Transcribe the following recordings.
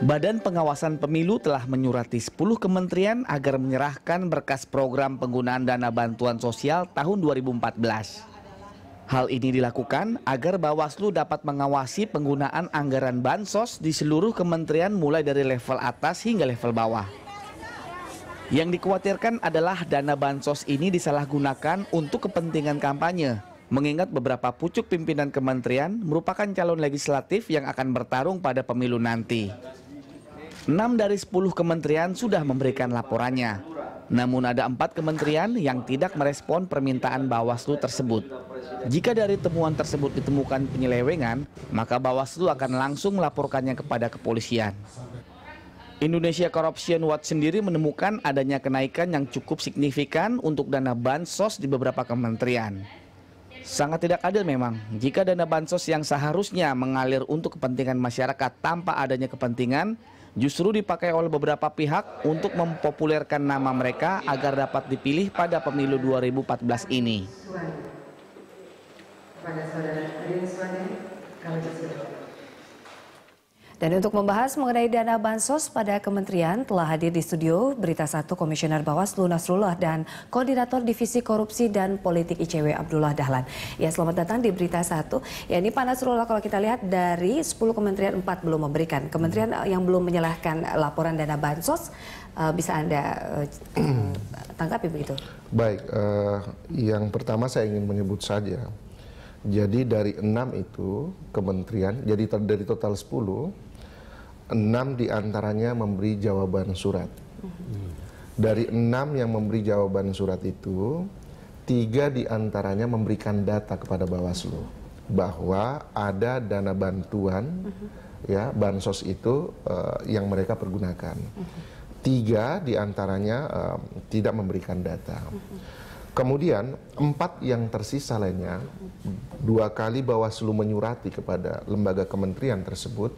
Badan Pengawasan Pemilu telah menyurati 10 kementerian agar menyerahkan berkas program penggunaan dana bantuan sosial tahun 2014. Hal ini dilakukan agar Bawaslu dapat mengawasi penggunaan anggaran bansos di seluruh kementerian mulai dari level atas hingga level bawah. Yang dikhawatirkan adalah dana bansos ini disalahgunakan untuk kepentingan kampanye, mengingat beberapa pucuk pimpinan kementerian merupakan calon legislatif yang akan bertarung pada pemilu nanti. 6 dari 10 kementerian sudah memberikan laporannya, namun ada 4 kementerian yang tidak merespon permintaan Bawaslu tersebut. Jika dari temuan tersebut ditemukan penyelewengan, maka Bawaslu akan langsung melaporkannya kepada kepolisian. Indonesia Corruption Watch sendiri menemukan adanya kenaikan yang cukup signifikan untuk dana bansos di beberapa kementerian. Sangat tidak adil memang jika dana bansos yang seharusnya mengalir untuk kepentingan masyarakat tanpa adanya kepentingan justru dipakai oleh beberapa pihak untuk mempopulerkan nama mereka agar dapat dipilih pada pemilu 2014 ini. Dan untuk membahas mengenai dana bansos pada kementerian telah hadir di studio Berita 1 Komisioner Bawaslu Nasrullah dan Koordinator Divisi Korupsi dan Politik ICW Abdullah Dahlan. Ya, selamat datang di Berita 1. Ya, ini Pak Nasrullah, kalau kita lihat dari 10 kementerian 4 belum memberikan. Kementerian yang belum menyalahkan laporan dana bansos, bisa Anda tanggapi begitu? Baik, yang pertama saya ingin menyebut saja. Jadi dari 6 itu kementerian, jadi dari total 10, 6 diantaranya memberi jawaban surat. Dari 6 yang memberi jawaban surat itu, 3 diantaranya memberikan data kepada Bawaslu bahwa ada dana bantuan, ya, bansos itu yang mereka pergunakan. 3 diantaranya tidak memberikan data. Kemudian 4 yang tersisa lainnya, 2 kali Bawaslu menyurati kepada lembaga kementerian tersebut,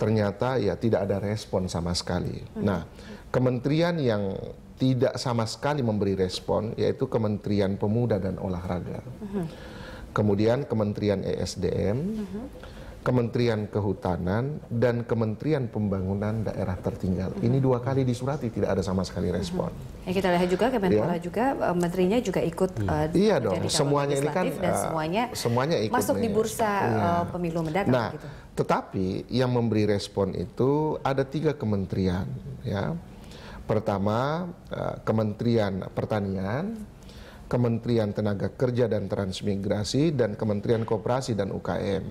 ternyata ya tidak ada respon sama sekali. Nah, kementerian yang tidak sama sekali memberi respon yaitu Kementerian Pemuda dan Olahraga. Kemudian Kementerian ESDM, Kementerian Kehutanan, dan Kementerian Pembangunan Daerah Tertinggal. Ini 2 kali disurati, tidak ada sama sekali respon. Ya, kita lihat juga Kemenpora juga menterinya juga ikut. Iya dong, semuanya ini kan dan semuanya ikut masuk di bursa pemilu mendatang. Nah, gitu. Tetapi yang memberi respon itu ada 3 kementerian. Ya, pertama Kementerian Pertanian, Kementerian Tenaga Kerja dan Transmigrasi, dan Kementerian Koperasi dan UKM.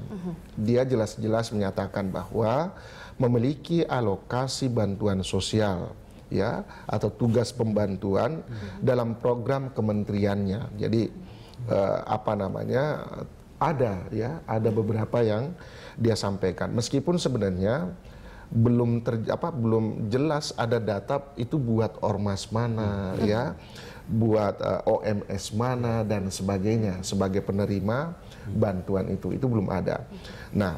Dia jelas-jelas menyatakan bahwa memiliki alokasi bantuan sosial, ya, atau tugas pembantuan dalam program kementeriannya. Jadi ada beberapa yang dia sampaikan. Meskipun sebenarnya belum jelas ada data itu buat ormas mana, ya, buat OMS mana dan sebagainya sebagai penerima bantuan itu belum ada. Nah,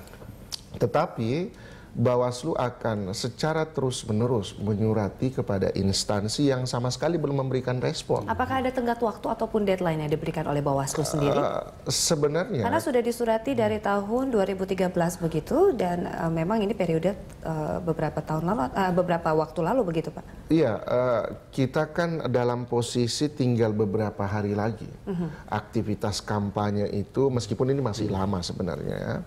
tetapi Bawaslu akan secara terus-menerus menyurati kepada instansi yang sama sekali belum memberikan respon. Apakah ada tenggat waktu ataupun deadline yang diberikan oleh Bawaslu sendiri? Sebenarnya karena sudah disurati dari tahun 2013 begitu, dan memang ini periode beberapa waktu lalu begitu, Pak. Iya, kita kan dalam posisi tinggal beberapa hari lagi. Aktivitas kampanye itu meskipun ini masih lama sebenarnya, ya.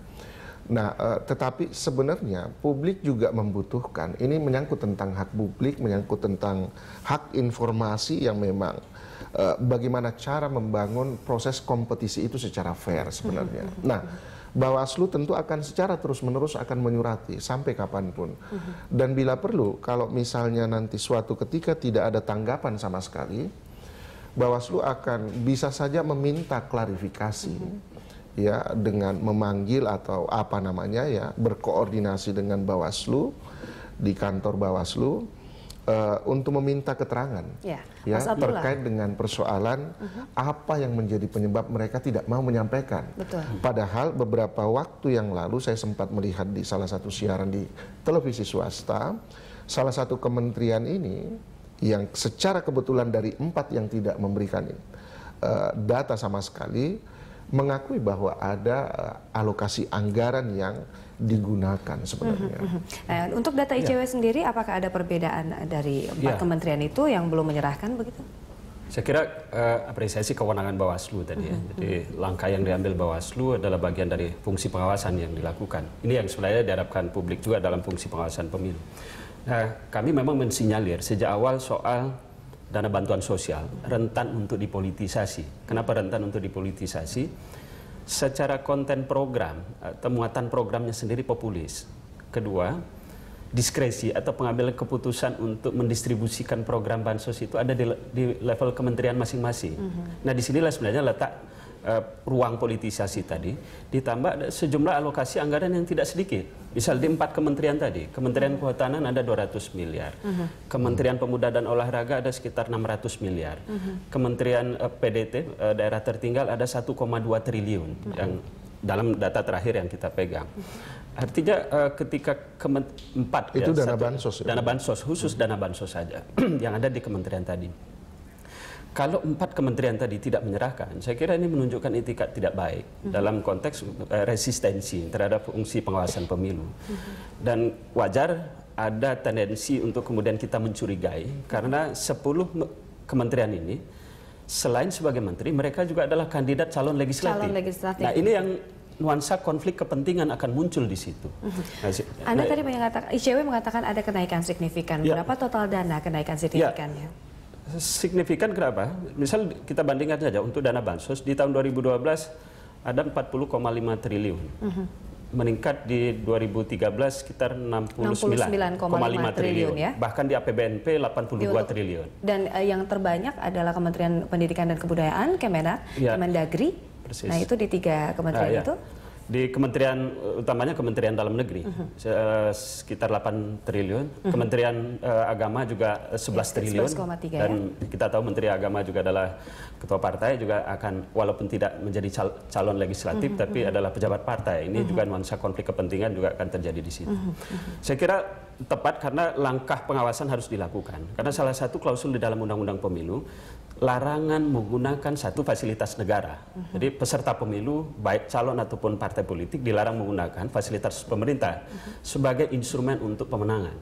Nah, tetapi sebenarnya publik juga membutuhkan, ini menyangkut tentang hak publik, menyangkut tentang hak informasi yang memang bagaimana cara membangun proses kompetisi itu secara fair sebenarnya. Nah, Bawaslu tentu akan secara terus-menerus akan menyurati sampai kapanpun. Dan bila perlu, kalau misalnya nanti suatu ketika tidak ada tanggapan sama sekali, Bawaslu akan bisa saja meminta klarifikasi. Ya, dengan memanggil atau berkoordinasi dengan Bawaslu di kantor Bawaslu untuk meminta keterangan terkait dengan persoalan apa yang menjadi penyebab mereka tidak mau menyampaikan. Betul. Padahal beberapa waktu yang lalu saya sempat melihat di salah satu siaran di televisi swasta, salah satu kementerian ini yang secara kebetulan dari 4 yang tidak memberikan data sama sekali, mengakui bahwa ada alokasi anggaran yang digunakan sebenarnya. Nah, untuk data ICW sendiri, apakah ada perbedaan dari 4 kementerian itu yang belum menyerahkan begitu? Saya kira apresiasi kewenangan Bawaslu tadi ya. Jadi langkah yang diambil Bawaslu adalah bagian dari fungsi pengawasan yang dilakukan. Ini yang sebenarnya diharapkan publik juga dalam fungsi pengawasan pemilu. Nah, kami memang mensinyalir sejak awal soal dana bantuan sosial rentan untuk dipolitisasi. Kenapa rentan untuk dipolitisasi? Secara konten program, muatan programnya sendiri populis. Kedua, diskresi atau pengambilan keputusan untuk mendistribusikan program bansos itu ada di level kementerian masing-masing. Nah, disinilah sebenarnya letak ruang politisasi tadi, ditambah sejumlah alokasi anggaran yang tidak sedikit. Misal di 4 kementerian tadi, Kementerian Kehutanan ada 200 miliar, Kementerian Pemuda dan Olahraga ada sekitar 600 miliar, Kementerian PDT, daerah tertinggal ada 1,2 triliun yang dalam data terakhir yang kita pegang. Artinya ketika 4 itu dana bansos, dana bansos, khusus dana bansos saja yang ada di kementerian tadi. Kalau 4 kementerian tadi tidak menyerahkan, saya kira ini menunjukkan etikat tidak baik dalam konteks resistensi terhadap fungsi pengawasan pemilu. Dan wajar ada tendensi untuk kemudian kita mencurigai karena 10 kementerian ini selain sebagai menteri, mereka juga adalah kandidat calon legislatif. Nah, ini yang nuansa konflik kepentingan akan muncul di situ. Anda tadi mengatakan, ICW mengatakan ada kenaikan signifikan. Berapa total dana kenaikan signifikannya? Signifikan kenapa? Misal kita bandingkan saja untuk dana bansos di tahun 2012 ada 40,5 triliun. Meningkat di 2013 sekitar 69,5 triliun ya. Bahkan di APBNP 82 triliun. Dan yang terbanyak adalah Kementerian Pendidikan dan Kebudayaan, Kemenak, Kemendagri. Persis. Nah, itu di 3 kementerian itu. Di kementerian utamanya Kementerian Dalam Negeri sekitar 8 triliun, Kementerian Agama juga 11 triliun, dan kita tahu Menteri Agama juga adalah ketua partai, juga akan walaupun tidak menjadi calon legislatif tapi adalah pejabat partai. Ini juga nuansa konflik kepentingan juga akan terjadi di situ. Saya kira tepat karena langkah pengawasan harus dilakukan. Karena salah satu klausul di dalam Undang-Undang Pemilu larangan menggunakan satu fasilitas negara. Jadi peserta pemilu, baik calon ataupun partai politik, dilarang menggunakan fasilitas pemerintah sebagai instrumen untuk pemenangan.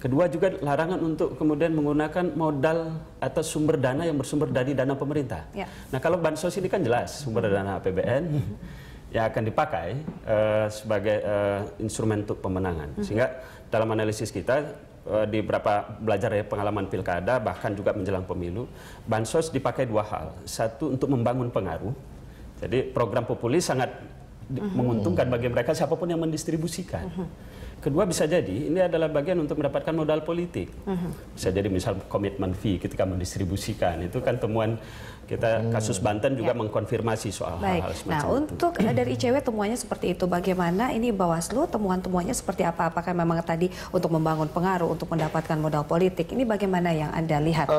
Kedua juga larangan untuk kemudian menggunakan modal atau sumber dana yang bersumber dari dana pemerintah. Nah, kalau bansos ini kan jelas sumber dana APBN yang akan dipakai sebagai instrumen untuk pemenangan. Sehingga dalam analisis kita, di beberapa belajar dari pengalaman pilkada, bahkan juga menjelang pemilu, bansos dipakai 2 hal. Satu, untuk membangun pengaruh. Jadi program populis sangat menguntungkan bagi mereka siapapun yang mendistribusikan. Kedua, bisa jadi ini adalah bagian untuk mendapatkan modal politik. Bisa jadi misal komitmen fee ketika mendistribusikan. Itu kan temuan kita kasus Banten juga mengkonfirmasi soal hal-hal semacam itu. Nah, untuk dari ICW temuannya seperti itu. Bagaimana ini Bawaslu temuan-temuannya seperti apa? Apakah memang tadi untuk membangun pengaruh, untuk mendapatkan modal politik? Ini bagaimana yang Anda lihat?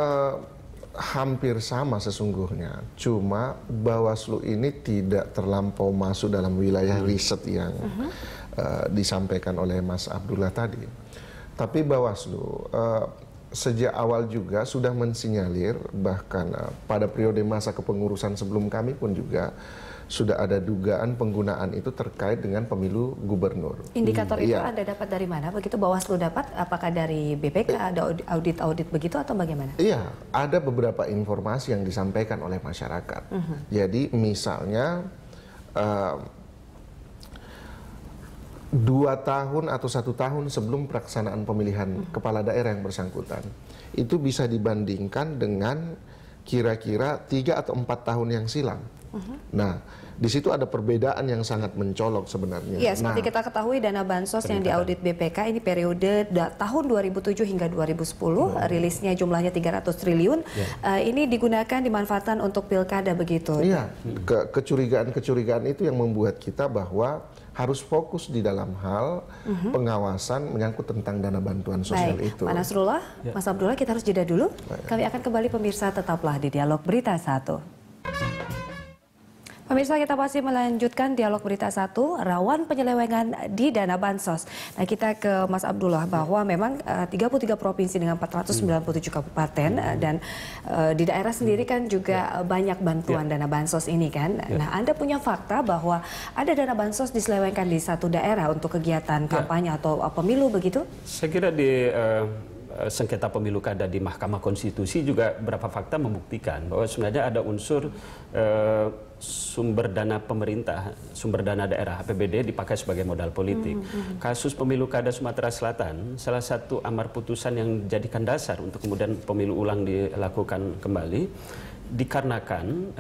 Hampir sama sesungguhnya. Cuma Bawaslu ini tidak terlampau masuk dalam wilayah riset yang disampaikan oleh Mas Abdullah tadi. Tapi Bawaslu sejak awal juga sudah mensinyalir, bahkan pada periode masa kepengurusan sebelum kami pun juga sudah ada dugaan penggunaan itu terkait dengan pemilu gubernur. Indikator itu Anda dapat dari mana? Begitu Bawaslu dapat? Apakah dari BPK, ada audit-audit begitu atau bagaimana? Iya, ada beberapa informasi yang disampaikan oleh masyarakat. Jadi misalnya 2 tahun atau 1 tahun sebelum pelaksanaan pemilihan kepala daerah yang bersangkutan, itu bisa dibandingkan dengan kira-kira 3 atau 4 tahun yang silam. Nah, di situ ada perbedaan yang sangat mencolok sebenarnya. Iya, seperti kita ketahui dana bansos yang diaudit BPK ini periode tahun 2007 hingga 2010, rilisnya jumlahnya 300 triliun. Ini digunakan, dimanfaatkan untuk pilkada begitu. Iya, kecurigaan-kecurigaan itu yang membuat kita bahwa harus fokus di dalam hal pengawasan menyangkut tentang dana bantuan sosial itu. Pak Nasrullah, Mas Abdullah, kita harus jeda dulu. Kami akan kembali, pemirsa, tetaplah di Dialog Berita 1. Pemirsa, kita masih melanjutkan dialog berita 1, rawan penyelewengan di dana bansos. Nah, kita ke Mas Abdullah bahwa memang 33 provinsi dengan 497 kabupaten dan di daerah sendiri kan juga banyak bantuan dana bansos ini kan. Nah, Anda punya fakta bahwa ada dana bansos diselewengkan di satu daerah untuk kegiatan kampanye atau pemilu begitu? Saya kira di sengketa pemilu kada di Mahkamah Konstitusi juga beberapa fakta membuktikan bahwa sebenarnya ada unsur sumber dana pemerintah, sumber dana daerah APBD dipakai sebagai modal politik. Kasus pemilu kada Sumatera Selatan, salah satu amar putusan yang dijadikan dasar untuk kemudian pemilu ulang dilakukan kembali, dikarenakan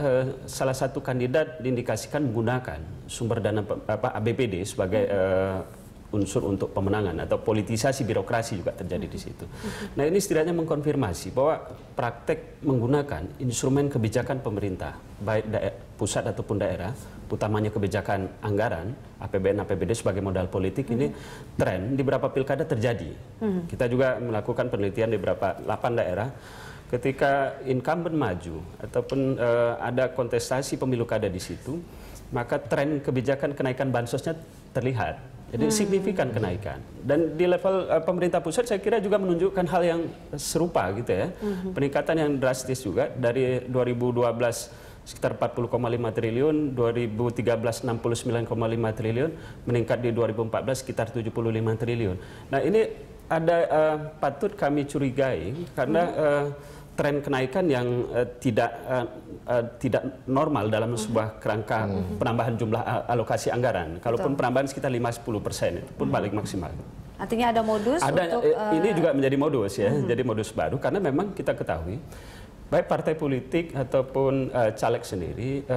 salah satu kandidat diindikasikan menggunakan sumber dana APBD sebagai unsur untuk pemenangan atau politisasi birokrasi juga terjadi di situ. Nah, ini setidaknya mengkonfirmasi bahwa praktek menggunakan instrumen kebijakan pemerintah, baik pusat ataupun daerah, utamanya kebijakan anggaran, APBN, APBD sebagai modal politik, ini tren di beberapa pilkada terjadi. Kita juga melakukan penelitian di beberapa 8 daerah. Ketika incumbent maju ataupun ada kontestasi pemilu kada di situ, maka tren kebijakan kenaikan bansosnya terlihat. Jadi signifikan kenaikan. Dan di level pemerintah pusat saya kira juga menunjukkan hal yang serupa gitu ya. Peningkatan yang drastis juga dari 2012 sekitar 40,5 triliun, 2013 69,5 triliun, meningkat di 2014 sekitar 75 triliun. Nah, ini ada patut kami curigai karena tren kenaikan yang tidak normal dalam sebuah kerangka penambahan jumlah alokasi anggaran. Kalaupun penambahan sekitar 5-10%, itu pun paling maksimal. Artinya ada modus untuk... Ini juga menjadi modus ya, jadi modus baru. Karena memang kita ketahui, baik partai politik ataupun caleg sendiri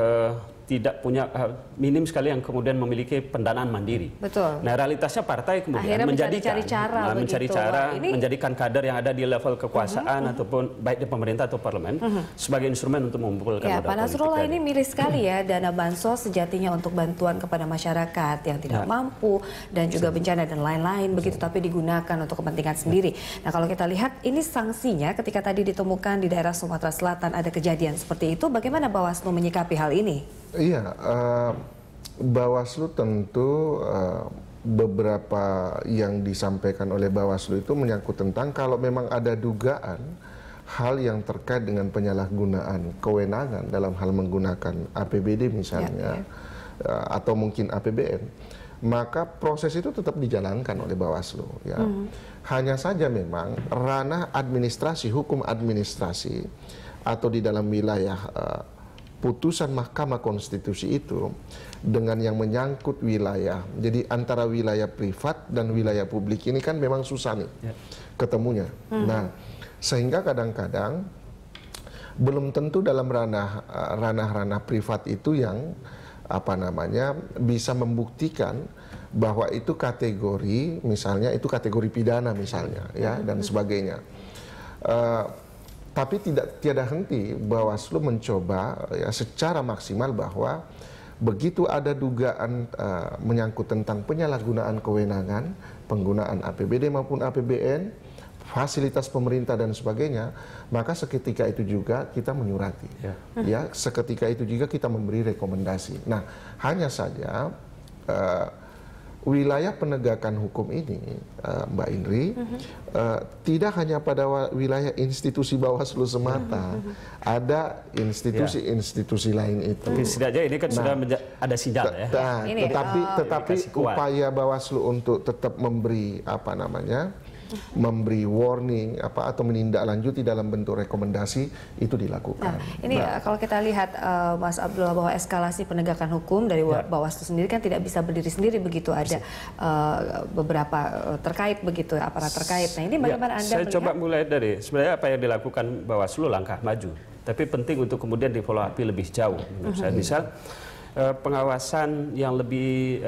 tidak punya minim sekali yang kemudian memiliki pendanaan mandiri. Betul. Nah, realitasnya partai kemudian mencari cara menjadikan kader yang ada di level kekuasaan ataupun baik di pemerintah atau parlemen sebagai instrumen untuk mengumpulkan modal politik. Pak Nasrullah, ini miris sekali ya dana bansos sejatinya untuk bantuan kepada masyarakat yang tidak mampu dan juga bencana dan lain-lain begitu, tapi digunakan untuk kepentingan sendiri. Nah, kalau kita lihat ini sanksinya ketika tadi ditemukan di daerah Sumatera Selatan ada kejadian seperti itu, bagaimana Bawaslu menyikapi hal ini? Iya, Bawaslu tentu beberapa yang disampaikan oleh Bawaslu itu menyangkut tentang kalau memang ada dugaan hal yang terkait dengan penyalahgunaan kewenangan dalam hal menggunakan APBD misalnya, atau mungkin APBN, maka proses itu tetap dijalankan oleh Bawaslu. Ya. Hanya saja memang ranah administrasi, hukum administrasi atau di dalam wilayah putusan Mahkamah Konstitusi itu dengan yang menyangkut wilayah, jadi antara wilayah privat dan wilayah publik ini kan memang susah nih ketemunya. Nah, sehingga kadang-kadang belum tentu dalam ranah privat itu yang bisa membuktikan bahwa itu kategori, misalnya itu kategori pidana misalnya, ya dan sebagainya. Tapi tiada henti Bawaslu mencoba ya, secara maksimal bahwa begitu ada dugaan menyangkut tentang penyalahgunaan kewenangan, penggunaan APBD maupun APBN, fasilitas pemerintah dan sebagainya, maka seketika itu juga kita menyurati. Ya, seketika itu juga kita memberi rekomendasi. Nah, hanya saja wilayah penegakan hukum ini, Mbak Indri, tidak hanya pada wilayah institusi Bawaslu semata, ada institusi-institusi lain itu. Tapi setidaknya ini kan sudah ada sinyal ya. Tetapi upaya Bawaslu untuk tetap memberi memberi warning atau menindaklanjuti dalam bentuk rekomendasi itu dilakukan. Nah, ini kalau kita lihat Mas Abdullah bahwa eskalasi penegakan hukum dari Bawaslu sendiri kan tidak bisa berdiri sendiri begitu, ada beberapa terkait begitu, aparat terkait. Nah, ini bagaimana Anda melihat? Saya coba mulai dari sebenarnya apa yang dilakukan Bawaslu langkah maju, tapi penting untuk kemudian di follow up lebih jauh menurut saya. Misal pengawasan yang lebih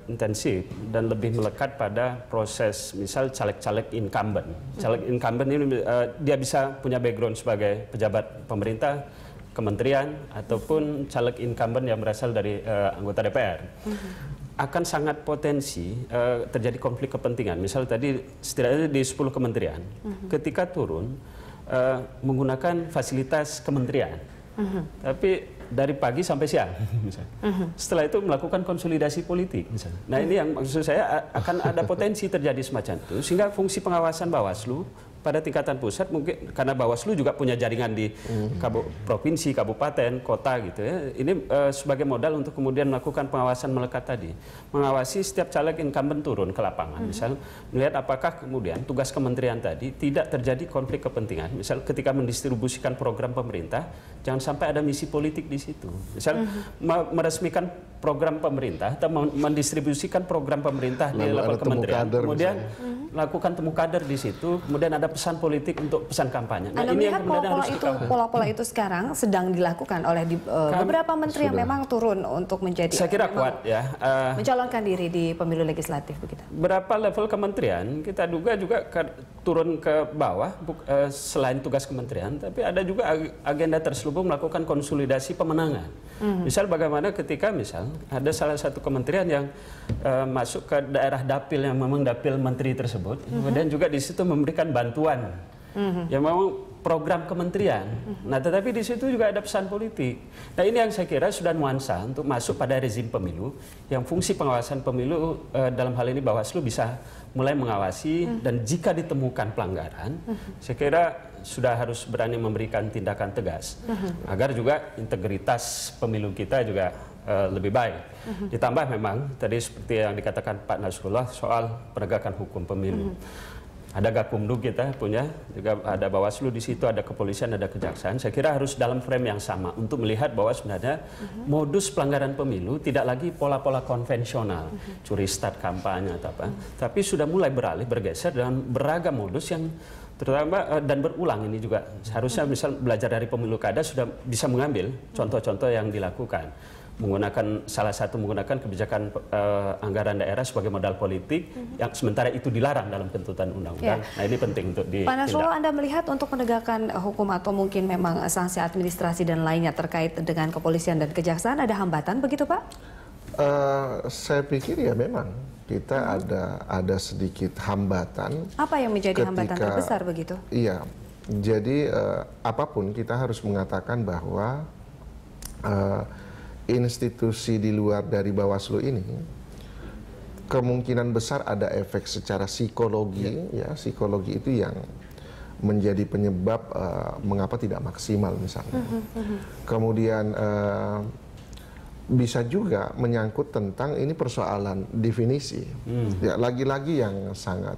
intensif dan lebih melekat pada proses misal caleg-caleg incumbent. Caleg incumbent ini dia bisa punya background sebagai pejabat pemerintah, kementerian, ataupun caleg incumbent yang berasal dari anggota DPR. Akan sangat potensi terjadi konflik kepentingan. Misal tadi setidaknya di 10 kementerian, ketika turun menggunakan fasilitas kementerian. Tapi dari pagi sampai siang, misalnya. Setelah itu melakukan konsolidasi politik, misalnya. Nah ini yang maksud saya akan ada potensi terjadi semacam itu, sehingga fungsi pengawasan Bawaslu pada tingkatan pusat mungkin karena Bawaslu juga punya jaringan di provinsi, kabupaten, kota gitu ya. Ini sebagai modal untuk kemudian melakukan pengawasan melekat tadi, mengawasi setiap caleg incumbent turun ke lapangan, misal melihat apakah kemudian tugas kementerian tadi tidak terjadi konflik kepentingan. Misal ketika mendistribusikan program pemerintah, jangan sampai ada misi politik di situ. Misal meresmikan program pemerintah atau mendistribusikan program pemerintah di level kementerian, kemudian lakukan temu kader di situ, kemudian ada pesan politik untuk pesan kampanye. Anda melihat pola-pola itu sekarang sedang dilakukan oleh beberapa menteri yang memang turun untuk menjadi saya kira kuat ya mencalonkan diri di pemilu legislatif begitu. Berapa level kementerian kita duga juga turun ke bawah selain tugas kementerian, tapi ada juga agenda terselubung melakukan konsolidasi pemenangan. Misal bagaimana ketika misal ada salah satu kementerian yang masuk ke daerah dapil yang memang dapil menteri tersebut, kemudian juga di situ memberikan bantuan yang mau program kementerian. Nah, tetapi di situ juga ada pesan politik. Nah, ini yang saya kira sudah nuansa untuk masuk pada rezim pemilu yang fungsi pengawasan pemilu dalam hal ini Bawaslu bisa mulai mengawasi dan jika ditemukan pelanggaran, saya kira sudah harus berani memberikan tindakan tegas agar juga integritas pemilu kita juga lebih baik. Ditambah memang tadi seperti yang dikatakan Pak Nasrullah soal penegakan hukum pemilu. Ada Gakumdu kita punya, juga ada Bawaslu di situ, ada kepolisian, ada kejaksaan. Saya kira harus dalam frame yang sama untuk melihat bahwa sebenarnya modus pelanggaran pemilu tidak lagi pola-pola konvensional, curi start kampanye atau apa, tapi sudah mulai beralih bergeser dalam beragam modus yang terutama dan berulang ini juga. Seharusnya misal belajar dari pemilu kada sudah bisa mengambil contoh-contoh yang dilakukan. Menggunakan menggunakan kebijakan anggaran daerah sebagai modal politik yang sementara itu dilarang dalam tuntutan undang-undang. Nah ini penting untuk ditindak. Pak Nasrullah, Anda melihat untuk penegakan hukum atau mungkin memang sanksi administrasi dan lainnya terkait dengan kepolisian dan kejaksaan ada hambatan begitu Pak? Saya pikir ya memang kita ada sedikit hambatan. Apa yang menjadi hambatan terbesar begitu? Iya, jadi apapun kita harus mengatakan bahwa institusi di luar dari Bawaslu ini kemungkinan besar ada efek secara psikologi, ya psikologi itu yang menjadi penyebab mengapa tidak maksimal misalnya. Kemudian bisa juga menyangkut tentang ini persoalan definisi, ya lagi-lagi yang sangat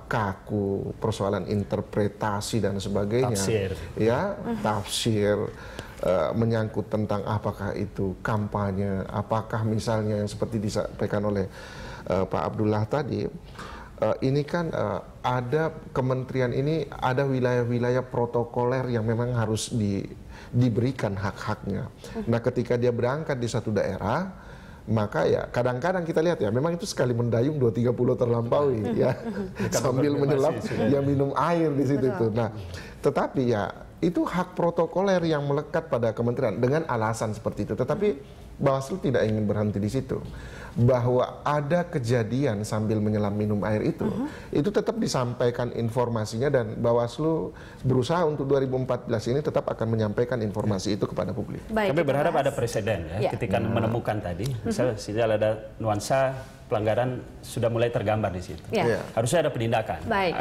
kaku, persoalan interpretasi dan sebagainya, tafsir. Ya tafsir. Menyangkut tentang apakah itu kampanye, apakah misalnya yang seperti disampaikan oleh Pak Abdullah tadi, ini kan ada kementerian ini ada wilayah-wilayah protokoler yang memang harus diberikan hak-haknya. Nah ketika dia berangkat di satu daerah, maka ya kadang-kadang kita lihat ya memang itu sekali mendayung 2-3 pulau terlampaui ya sambil menyelam ya minum air di situ tuh. Nah tetapi ya itu hak protokoler yang melekat pada kementerian dengan alasan seperti itu. Tetapi Bawaslu tidak ingin berhenti di situ. Bahwa ada kejadian sambil menyelam minum air itu tetap disampaikan informasinya dan Bawaslu berusaha untuk 2014 ini tetap akan menyampaikan informasi itu kepada publik. Baik, kami berharap ada presiden ya ketika menemukan tadi, misalnya sinyal ada nuansa pelanggaran sudah mulai tergambar di situ. Harusnya ada penindakan. Baik.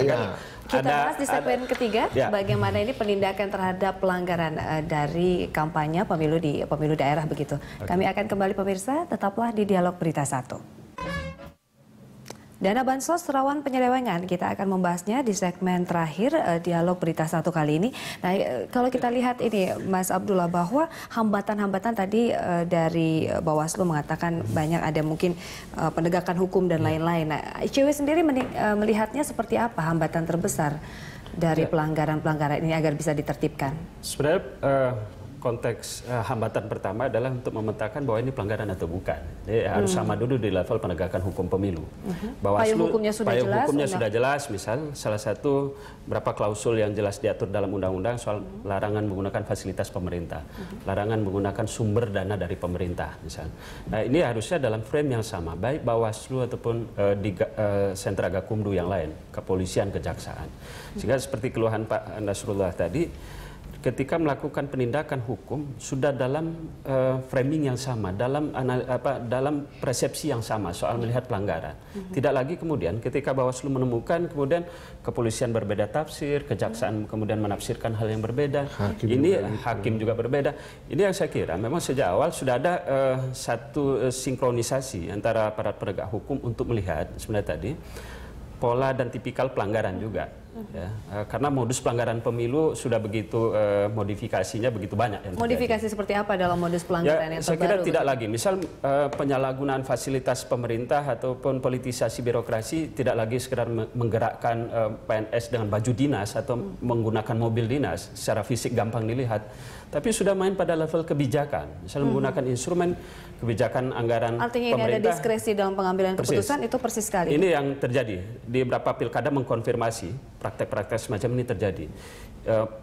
Kita bahas di segmen ketiga bagaimana ini penindakan terhadap pelanggaran dari kampanye pemilu daerah begitu. Kami akan kembali pemirsa, tetaplah di Dialog Berita 1. Dana bansos rawan penyelewengan, kita akan membahasnya di segmen terakhir Dialog Berita 1 kali ini. Nah, kalau kita lihat ini Mas Abdullah bahwa hambatan-hambatan tadi dari Bawaslu mengatakan banyak ada mungkin penegakan hukum dan lain-lain. Nah, ICW sendiri melihatnya seperti apa hambatan terbesar dari pelanggaran-pelanggaran ini agar bisa ditertibkan? Sebenarnya konteks hambatan pertama adalah untuk memetakan bahwa ini pelanggaran atau bukan. Jadi harus sama dulu di level penegakan hukum pemilu. Payung hukumnya sudah jelas, misal salah satu berapa klausul yang jelas diatur dalam undang-undang soal larangan menggunakan fasilitas pemerintah, larangan menggunakan sumber dana dari pemerintah, misal. Nah, ini harusnya dalam frame yang sama, baik Bawaslu ataupun di sentra Gakumdu yang lain, kepolisian, kejaksaan. Sehingga seperti keluhan Pak Nasrullah tadi, ketika melakukan penindakan hukum sudah dalam framing yang sama, dalam persepsi yang sama soal melihat pelanggaran. Tidak lagi kemudian ketika Bawaslu menemukan kemudian kepolisian berbeda tafsir, kejaksaan kemudian menafsirkan hal yang berbeda, hakim juga berbeda. Ini yang saya kira memang sejak awal sudah ada satu sinkronisasi antara aparat penegak hukum untuk melihat sebenarnya tadi pola dan tipikal pelanggaran juga. Ya, karena modus pelanggaran pemilu sudah begitu modifikasinya begitu banyak. Yang modifikasi seperti apa dalam modus pelanggaran yang terbaru? Saya kira tidak lagi. Misal penyalahgunaan fasilitas pemerintah ataupun politisasi birokrasi tidak lagi sekedar menggerakkan PNS dengan baju dinas atau menggunakan mobil dinas secara fisik gampang dilihat, tapi sudah main pada level kebijakan. Misal menggunakan instrumen kebijakan anggaran artinya pemerintah. Ini ada diskresi dalam pengambilan keputusan, itu persis sekali. Ini yang terjadi di beberapa pilkada mengkonfirmasi praktek-praktek semacam ini terjadi.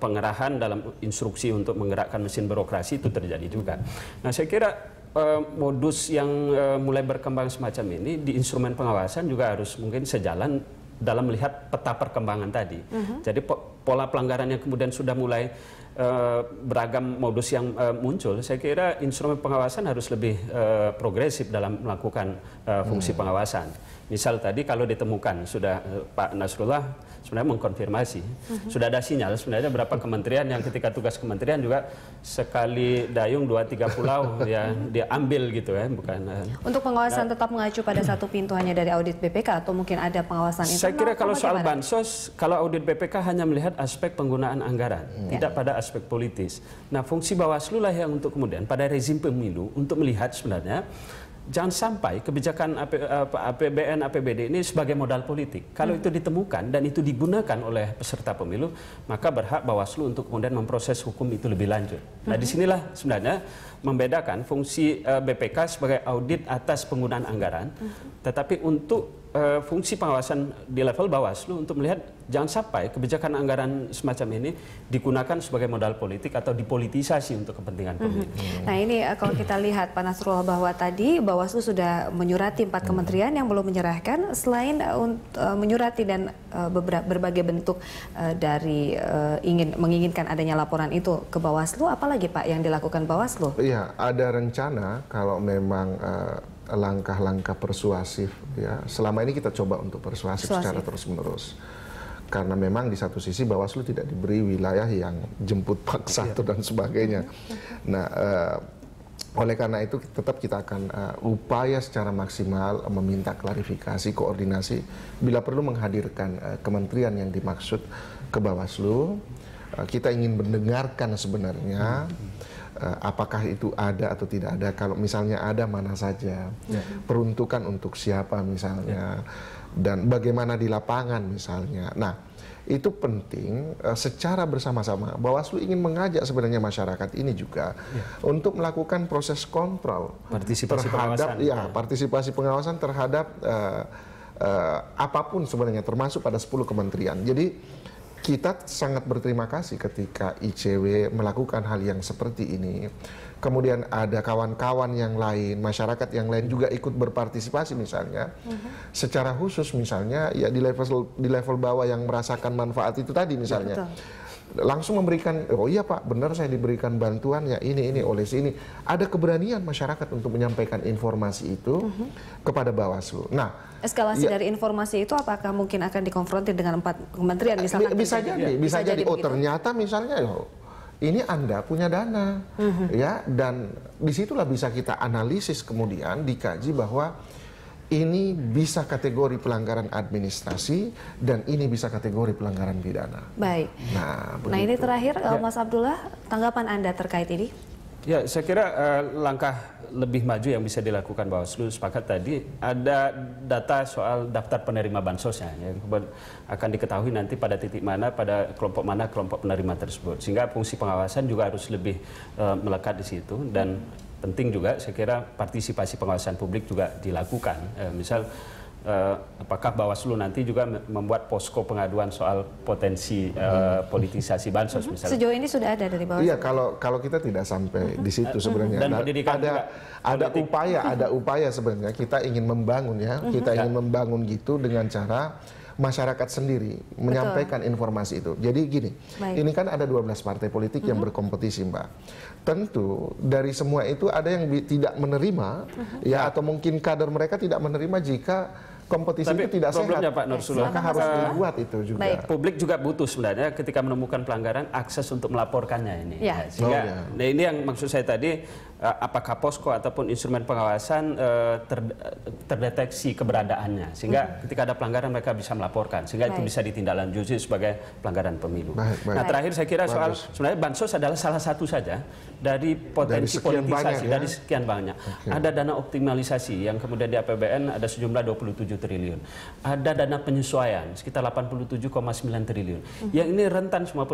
Pengerahan dalam instruksi untuk menggerakkan mesin birokrasi itu terjadi juga. Nah, saya kira modus yang mulai berkembang semacam ini di instrumen pengawasan juga harus mungkin sejalan dalam melihat peta perkembangan tadi. Jadi pola pelanggaran yang kemudian sudah mulai beragam modus yang muncul, saya kira instrumen pengawasan harus lebih progresif dalam melakukan fungsi pengawasan. Misal tadi kalau ditemukan sudah Pak Nasrullah sebenarnya mengkonfirmasi, sudah ada sinyal sebenarnya beberapa kementerian yang ketika tugas kementerian juga sekali dayung 2-3 pulau ya diambil gitu ya, bukan. Untuk pengawasan tetap mengacu pada satu pintu hanya dari audit BPK atau mungkin ada pengawasan internal? Saya kira kalau soal bansos, kalau audit BPK hanya melihat aspek penggunaan anggaran, tidak pada aspek politis. Nah, fungsi Bawaslu lah yang untuk kemudian pada rezim pemilu untuk melihat sebenarnya jangan sampai kebijakan APBN, APBD ini sebagai modal politik. Kalau itu ditemukan dan itu digunakan oleh peserta pemilu, maka berhak Bawaslu untuk kemudian memproses hukum itu lebih lanjut. Nah, disinilah sebenarnya membedakan fungsi BPK sebagai audit atas penggunaan anggaran, tetapi untuk fungsi pengawasan di level Bawaslu untuk melihat jangan sampai kebijakan anggaran semacam ini digunakan sebagai modal politik atau dipolitisasi untuk kepentingan pemilu. Nah, ini kalau kita lihat Pak Nasrullah bahwa tadi Bawaslu sudah menyurati 4 kementerian yang belum menyerahkan, selain menyurati dan berbagai bentuk dari menginginkan adanya laporan itu ke Bawaslu, apalagi Pak yang dilakukan Bawaslu? Iya, ada rencana kalau memang langkah-langkah persuasif, ya selama ini kita coba untuk persuasif secara terus-menerus, karena memang di satu sisi Bawaslu tidak diberi wilayah yang jemput paksa dan sebagainya. Nah, oleh karena itu tetap kita akan upaya secara maksimal meminta klarifikasi, koordinasi, bila perlu menghadirkan kementerian yang dimaksud ke Bawaslu. Kita ingin mendengarkan sebenarnya apakah itu ada atau tidak ada, kalau misalnya ada mana saja, peruntukan untuk siapa misalnya, dan bagaimana di lapangan misalnya. Nah, itu penting secara bersama-sama. Bawaslu ingin mengajak sebenarnya masyarakat ini juga untuk melakukan proses kontrol partisipasi pengawasan terhadap apapun sebenarnya, termasuk pada 10 kementerian. Jadi kita sangat berterima kasih ketika ICW melakukan hal yang seperti ini. Kemudian ada kawan-kawan yang lain, masyarakat yang lain juga ikut berpartisipasi misalnya. Secara khusus misalnya ya di level bawah yang merasakan manfaat itu tadi misalnya. Langsung memberikan, oh iya Pak, benar saya diberikan bantuan ya ini oleh sini. Ada keberanian masyarakat untuk menyampaikan informasi itu kepada Bawaslu. Nah, eskalasi dari informasi itu apakah mungkin akan dikonfrontir dengan 4 kementerian misalnya? Bisa jadi. Oh, ternyata misalnya ini Anda punya dana, ya, dan disitulah bisa kita analisis kemudian dikaji bahwa ini bisa kategori pelanggaran administrasi dan ini bisa kategori pelanggaran pidana. Baik. Nah ini terakhir Mas Abdullah, tanggapan Anda terkait ini? Ya, saya kira langkah lebih maju yang bisa dilakukan Bawaslu, sepakat tadi ada data soal daftar penerima bansosnya yang akan diketahui nanti pada titik mana, pada kelompok mana kelompok penerima tersebut, sehingga fungsi pengawasan juga harus lebih melekat di situ. Dan penting juga saya kira partisipasi pengawasan publik juga dilakukan. Misal apakah Bawaslu nanti juga membuat posko pengaduan soal potensi politisasi bansos misalnya. Sejauh ini sudah ada dari Bawaslu? Iya, kalau kita tidak sampai di situ sebenarnya. Dan ada upaya sebenarnya kita ingin membangun ya, kita ingin membangun gitu dengan cara masyarakat sendiri menyampaikan informasi itu. Jadi gini, ini kan ada 12 partai politik yang berkompetisi, Mbak. Tentu dari semua itu ada yang tidak menerima, ya atau mungkin kader mereka tidak menerima jika kompetisi itu tidak sehat. Pak Nursulullah, maka harus dibuat itu juga. Publik juga butuh sebenarnya ketika menemukan pelanggaran akses untuk melaporkannya ini. Sehingga, nah ini yang maksud saya tadi, apakah posko ataupun instrumen pengawasan terdeteksi keberadaannya, sehingga ketika ada pelanggaran mereka bisa melaporkan, sehingga itu bisa ditindaklanjuti sebagai pelanggaran pemilu. Nah terakhir saya kira soal sebenarnya bansos adalah salah satu saja dari potensi politisasi dari sekian banyak. Ada dana optimalisasi yang kemudian di APBN ada sejumlah 27 triliun. Ada dana penyesuaian sekitar 87,9 triliun. Yang ini rentan semua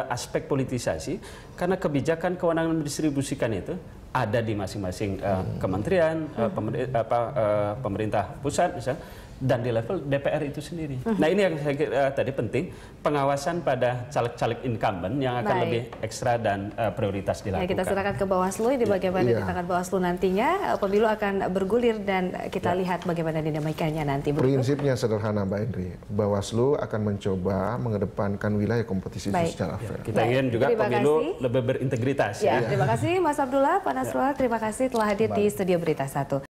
aspek politisasi karena kebijakan kewenangan mendistribusikan itu ada di masing-masing kementerian, pemerintah pusat misalnya, dan di level DPR itu sendiri. Nah ini yang saya kira tadi penting, pengawasan pada caleg-caleg incumbent yang akan lebih ekstra dan prioritas dilakukan. Ya, kita serahkan ke Bawaslu, ini bagaimana di tangan Bawaslu nantinya, pemilu akan bergulir dan kita lihat bagaimana dinamikanya nanti. Prinsipnya sederhana, Mbak Indri, Bawaslu akan mencoba mengedepankan wilayah kompetisi secara fair. Kita ingin juga pemilu lebih berintegritas. Terima kasih Mas Abdullah, Pak Nasrullah, terima kasih telah hadir di Studio Berita 1.